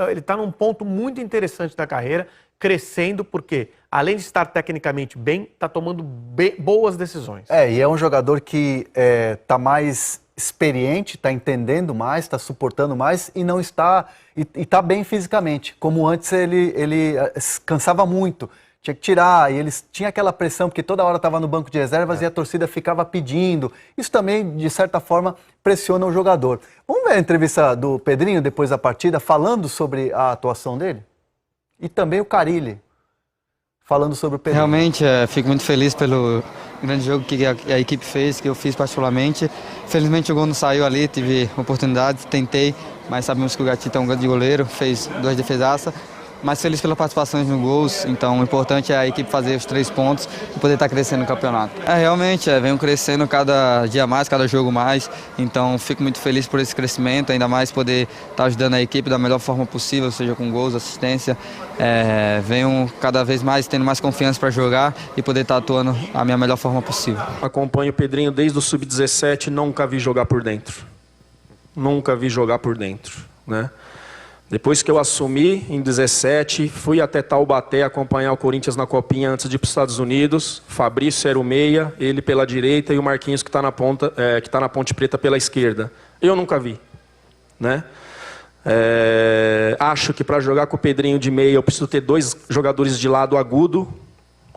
Ele tá num ponto muito interessante da carreira, crescendo, porque além de estar tecnicamente bem, tá tomando boas decisões. E é um jogador que tá mais experiente, tá entendendo mais, tá suportando mais e não está e tá bem fisicamente. Como antes ele cansava muito, tinha que tirar, e eles tinha aquela pressão porque toda hora estava no banco de reservas e a torcida ficava pedindo. Isso também, de certa forma, pressiona o jogador. Vamos ver a entrevista do Pedrinho depois da partida, falando sobre a atuação dele? E também o Carille, falando sobre o Pedrinho. Realmente, fico muito feliz pelo grande jogo que a equipe fez, que eu fiz particularmente. Felizmente o gol não saiu ali, tive oportunidades, tentei, mas sabemos que o Gatito é um grande goleiro, fez 2 defesaças. Mas feliz pela participação nos gols, então o importante é a equipe fazer os 3 pontos e poder estar crescendo no campeonato. Realmente, venho crescendo cada dia mais, cada jogo mais, então fico muito feliz por esse crescimento, ainda mais poder estar ajudando a equipe da melhor forma possível, seja com gols, assistência. Venho cada vez mais tendo mais confiança para jogar e poder estar atuando da minha melhor forma possível. Acompanho o Pedrinho desde o Sub-17, nunca vi jogar por dentro. Nunca vi jogar por dentro, né? Depois que eu assumi, em 17, fui até Taubaté acompanhar o Corinthians na Copinha antes de ir para os Estados Unidos. Fabrício era o meia, ele pela direita e o Marquinhos que está na ponta, que está na Ponte Preta pela esquerda. Eu nunca vi, né? Acho que para jogar com o Pedrinho de meia eu preciso ter 2 jogadores de lado agudo.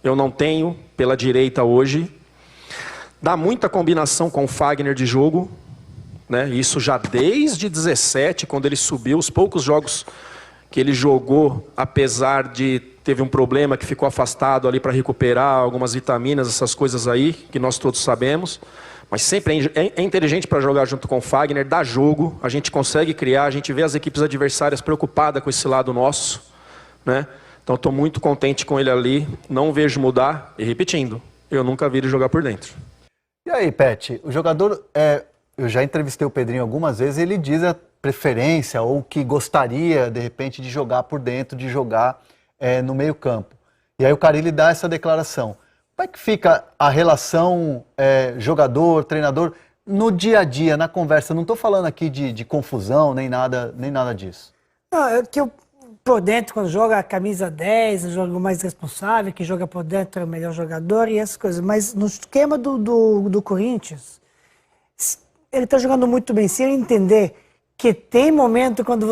Eu não tenho pela direita hoje. Dá muita combinação com o Fagner de jogo. Né? Isso já desde 17, quando ele subiu, os poucos jogos que ele jogou, apesar de teve um problema que ficou afastado ali para recuperar algumas vitaminas, essas coisas aí, que nós todos sabemos, mas sempre é inteligente para jogar junto com o Fagner, dá jogo, a gente consegue criar, a gente vê as equipes adversárias preocupadas com esse lado nosso, né? Então estou muito contente com ele ali, não vejo mudar, e repetindo, eu nunca vi ele jogar por dentro. E aí, Pet, o jogador... Eu já entrevistei o Pedrinho algumas vezes, ele diz a preferência ou que gostaria, de repente, de jogar por dentro, de jogar no meio campo. E aí o Carille dá essa declaração. Como é que fica a relação jogador, treinador, no dia a dia, na conversa? Não estou falando aqui de confusão, nem nada disso. Não, que eu, por dentro, quando joga a camisa 10, joga mais responsável, que joga por dentro é o melhor jogador e essas coisas. Mas no esquema do Corinthians... Ele está jogando muito bem. Se ele entender que tem momento quando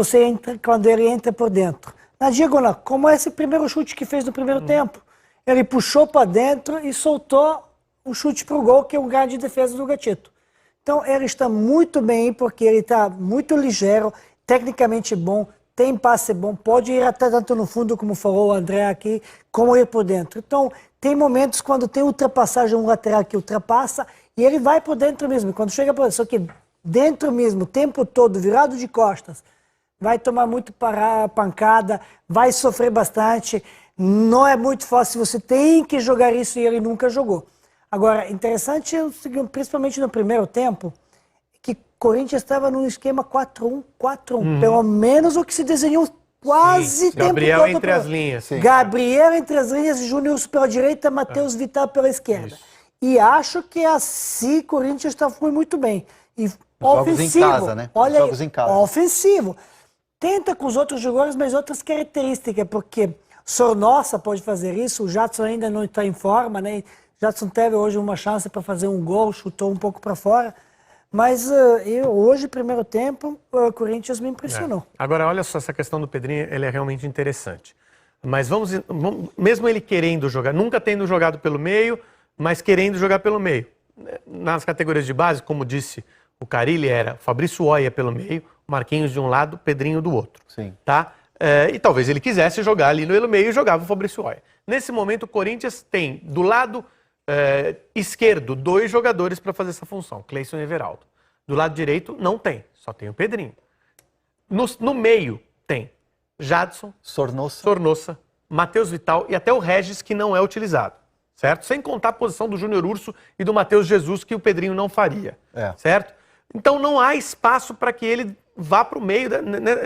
ele entra por dentro. Na diagonal, como esse primeiro chute que fez no primeiro tempo. Ele puxou para dentro e soltou um chute para o gol, que é o lugar de defesa do Gatito. Então ele está muito bem, porque ele está muito ligeiro, tecnicamente bom, tem passe bom, pode ir até tanto no fundo, como falou o André aqui, como ir por dentro. Então tem momentos quando tem ultrapassagem, um lateral que ultrapassa, e ele vai por dentro mesmo. E quando chega por dentro, só que dentro mesmo, o tempo todo, virado de costas, vai tomar muito pancada, vai sofrer bastante. Não é muito fácil, você tem que jogar isso e ele nunca jogou. Agora, interessante, principalmente no primeiro tempo, que o Corinthians estava num esquema 4-1, 4-1. Pelo menos o que se desenhou quase tempo Gabriel todo. entre as linhas. Sim. Gabriel entre as linhas, Júnior pela direita, Matheus Vital pela esquerda. Isso. E acho que assim o Corinthians foi muito bem. E ofensivo. Jogos em casa, né? Olha, jogos em casa. Ofensivo. Tenta com os outros jogadores, mas outras características, porque Sornossa pode fazer isso, o Jadson ainda não está em forma, né? O Jadson teve hoje uma chance para fazer um gol, chutou um pouco para fora. Mas hoje, primeiro tempo, o Corinthians me impressionou. Agora, olha só, essa questão do Pedrinho, ele é realmente interessante. Mas vamos mesmo ele querendo jogar, nunca tendo jogado pelo meio, mas querendo jogar pelo meio. Nas categorias de base, como disse o Carille, era Fabrício Oia pelo meio, Marquinhos de um lado, Pedrinho do outro. Sim. Tá? E talvez ele quisesse jogar ali no meio e jogava o Fabrício Oia. Nesse momento, o Corinthians tem do lado esquerdo 2 jogadores para fazer essa função, Cleison e Everaldo. Do lado direito, não tem, só tem o Pedrinho. No meio, tem Jadson, Sornossa, Matheus Vital e até o Regis, que não é utilizado. Certo? Sem contar a posição do Júnior Urso e do Matheus Jesus, que o Pedrinho não faria. Certo? Então não há espaço para que ele vá para o meio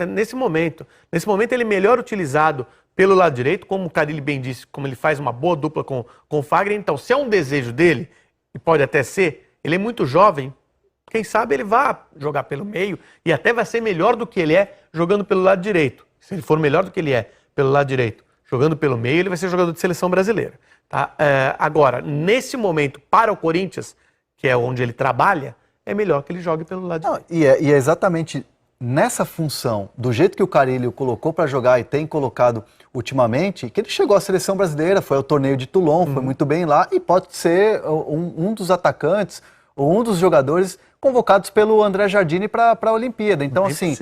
nesse momento. Nesse momento ele é melhor utilizado pelo lado direito, como o Carille bem disse, como ele faz uma boa dupla com o Fagner. Então, se é um desejo dele, e pode até ser, ele é muito jovem quem sabe ele vá jogar pelo meio e até vai ser melhor do que ele é jogando pelo lado direito. Se ele for melhor do que ele é pelo lado direito, jogando pelo meio, ele vai ser jogador de seleção brasileira. Tá? Agora, nesse momento, para o Corinthians, que é onde ele trabalha, é melhor que ele jogue pelo lado direito. E é exatamente nessa função, do jeito que o Carille colocou para jogar e tem colocado ultimamente, que ele chegou à seleção brasileira, foi ao torneio de Toulon, foi muito bem lá e pode ser um dos atacantes ou um dos jogadores convocados pelo André Jardine para a Olimpíada. Então, assim,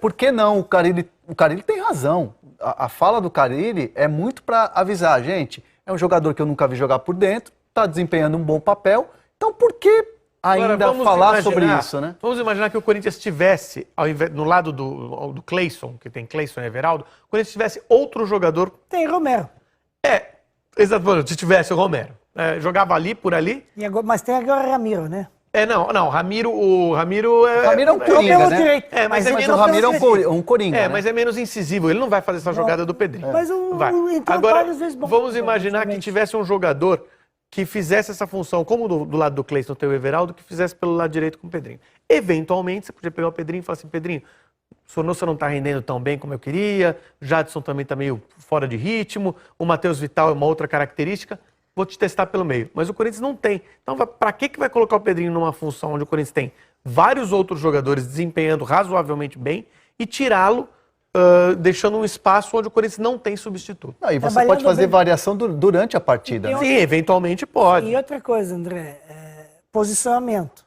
por que não? O Carille tem razão. A fala do Carille é muito para avisar, gente, é um jogador que eu nunca vi jogar por dentro, está desempenhando um bom papel, então por que ainda falar sobre isso, né? Vamos imaginar que o Corinthians tivesse, no lado do Cleison, que tem Cleison e Everaldo, o Corinthians tivesse outro jogador... Tem Romero. Exatamente, se tivesse o Romero. Jogava ali, por ali. Mas tem agora Ramiro, né? Não, Ramiro é... Ramiro é um coringa, né? Mas o Ramiro é um coringa, né? Mas é menos incisivo, ele não vai fazer essa jogada do Pedrinho. Mas então, agora, várias vezes bom, vamos imaginar que tivesse um jogador que fizesse essa função, como do lado do Cleison tem o Everaldo, que fizesse pelo lado direito com o Pedrinho. Eventualmente, você podia pegar o Pedrinho e falar assim, Pedrinho, o Sornosa não está rendendo tão bem como eu queria, o Jadson também está meio fora de ritmo, o Matheus Vital é uma outra característica, vou te testar pelo meio. Mas o Corinthians não tem. Então, para que vai colocar o Pedrinho numa função onde o Corinthians tem vários outros jogadores desempenhando razoavelmente bem e tirá-lo deixando um espaço onde o Corinthians não tem substituto? E você pode fazer variação durante a partida. Sim, eventualmente pode. E outra coisa, André, posicionamento.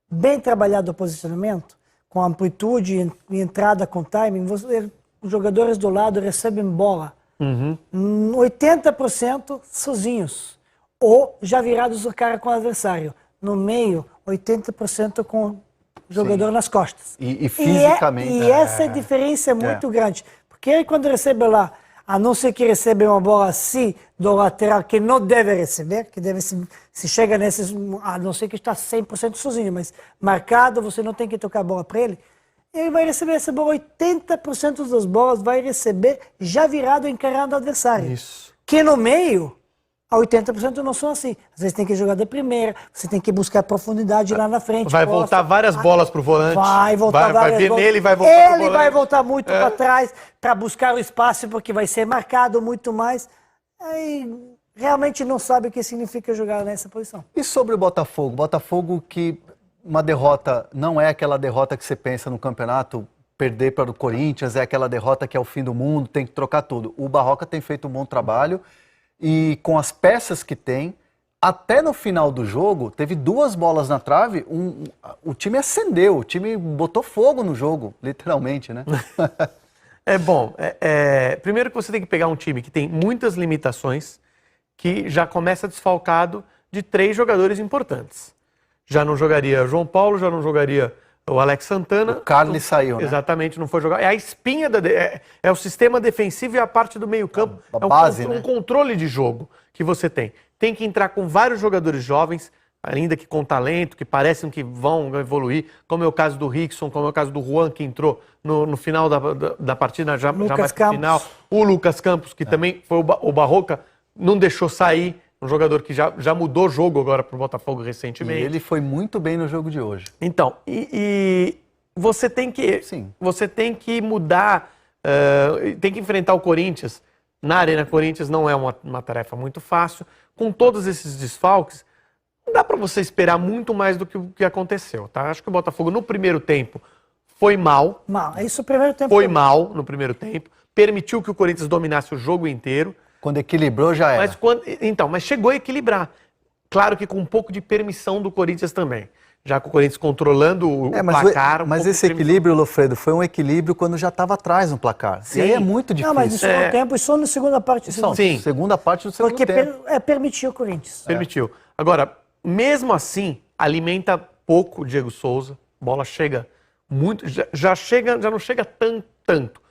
Bem trabalhado o posicionamento, com amplitude e entrada com timing, os jogadores do lado recebem bola 80% sozinhos, ou já virados o cara com o adversário. No meio, 80% com o jogador nas costas. E fisicamente. E essa diferença é muito grande. Porque ele, quando recebe lá, a não ser que receba uma bola assim do lateral, que não deve receber, que deve se chega nesses, a não ser que está 100% sozinho, mas marcado, você não tem que tocar a bola para ele, ele vai receber essa bola, 80% das bolas vai receber já virado, encarando o adversário. Isso. Que no meio, a 80% não são assim. Às vezes tem que jogar de primeira, você tem que buscar profundidade lá na frente. Vai voltar várias bolas pro volante. Vai voltar várias vai vir bolas. nele e vai voltar pro volante. Ele vai voltar muito para trás para buscar o espaço, porque vai ser marcado muito mais. Aí realmente não sabe o que significa jogar nessa posição. E sobre o Botafogo? Botafogo que uma derrota não é aquela derrota que você pensa no campeonato, perder para o Corinthians, é aquela derrota que é o fim do mundo, tem que trocar tudo. O Barroca tem feito um bom trabalho. E com as peças que tem, até no final do jogo, teve 2 bolas na trave, o time acendeu, o time botou fogo no jogo, literalmente, né? Primeiro que você tem que pegar um time que tem muitas limitações, que já começa desfalcado de 3 jogadores importantes. Já não jogaria João Paulo, já não jogaria o Alex Santana. O Carly saiu, né? Exatamente, não foi jogar. É a espinha, é o sistema defensivo e a parte do meio campo. A base, um controle de jogo que você tem. Tem que entrar com vários jogadores jovens, ainda que com talento, que parecem que vão evoluir, como é o caso do Rickson, como é o caso do Juan, que entrou no final da partida, já mais no final. O Lucas Campos, que também foi o Barroca, não deixou sair. Um jogador que já mudou o jogo agora para o Botafogo recentemente. E ele foi muito bem no jogo de hoje. Então, você tem que mudar, tem que enfrentar o Corinthians. Na Arena Corinthians não é uma tarefa muito fácil. Com todos esses desfalques, não dá para você esperar muito mais do que o que aconteceu. Tá? Acho que o Botafogo no primeiro tempo foi mal. Isso o primeiro tempo. Foi mal no primeiro tempo. Permitiu que o Corinthians dominasse o jogo inteiro. Quando equilibrou, já era. Mas chegou a equilibrar. Claro que com um pouco de permissão do Corinthians também. Já com o Corinthians controlando o placar. Mas esse equilíbrio, Lofredo, foi um equilíbrio quando já estava atrás no placar. Sim. E aí é muito difícil. Não, mas no segundo tempo e só na segunda parte do segundo tempo. Sim. Segunda parte do segundo tempo. Porque permitiu o Corinthians. Permitiu. Agora, mesmo assim, alimenta pouco o Diego Souza. Bola chega muito... Já não chega tanto.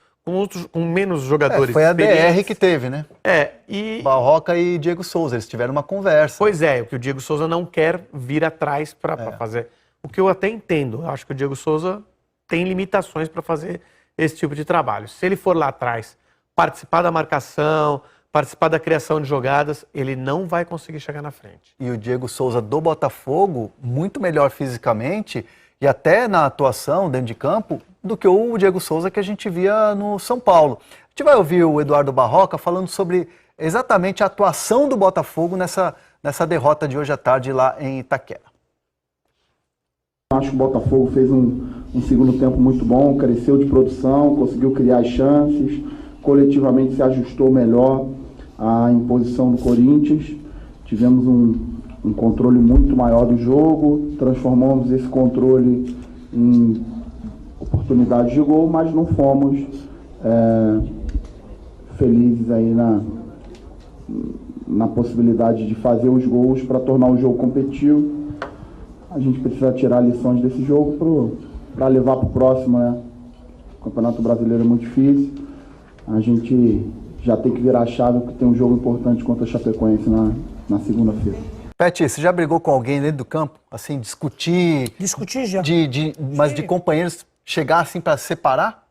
Com menos jogadores. Foi a DR que teve, né? Barroca e Diego Souza, eles tiveram uma conversa. Pois é, o que o Diego Souza não quer vir atrás para fazer. O que eu até entendo. Eu acho que o Diego Souza tem limitações para fazer esse tipo de trabalho. Se ele for lá atrás, participar da marcação, participar da criação de jogadas, ele não vai conseguir chegar na frente. E o Diego Souza do Botafogo, muito melhor fisicamente e até na atuação dentro de campo do que o Diego Souza que a gente via no São Paulo. A gente vai ouvir o Eduardo Barroca falando sobre exatamente a atuação do Botafogo nessa derrota de hoje à tarde lá em Itaquera. Acho que o Botafogo fez um segundo tempo muito bom, cresceu de produção, conseguiu criar as chances, coletivamente se ajustou melhor à imposição do Corinthians. Tivemos um controle muito maior do jogo, transformamos esse controle em oportunidades de gol, mas não fomos felizes aí na possibilidade de fazer os gols para tornar o jogo competitivo. A gente precisa tirar lições desse jogo para levar para o próximo, né? O Campeonato Brasileiro é muito difícil. A gente já tem que virar a chave porque tem um jogo importante contra a Chapecoense na segunda-feira. Pet, você já brigou com alguém dentro do campo? Assim, discutir Discutir já. mas de companheiros chegar assim para separar?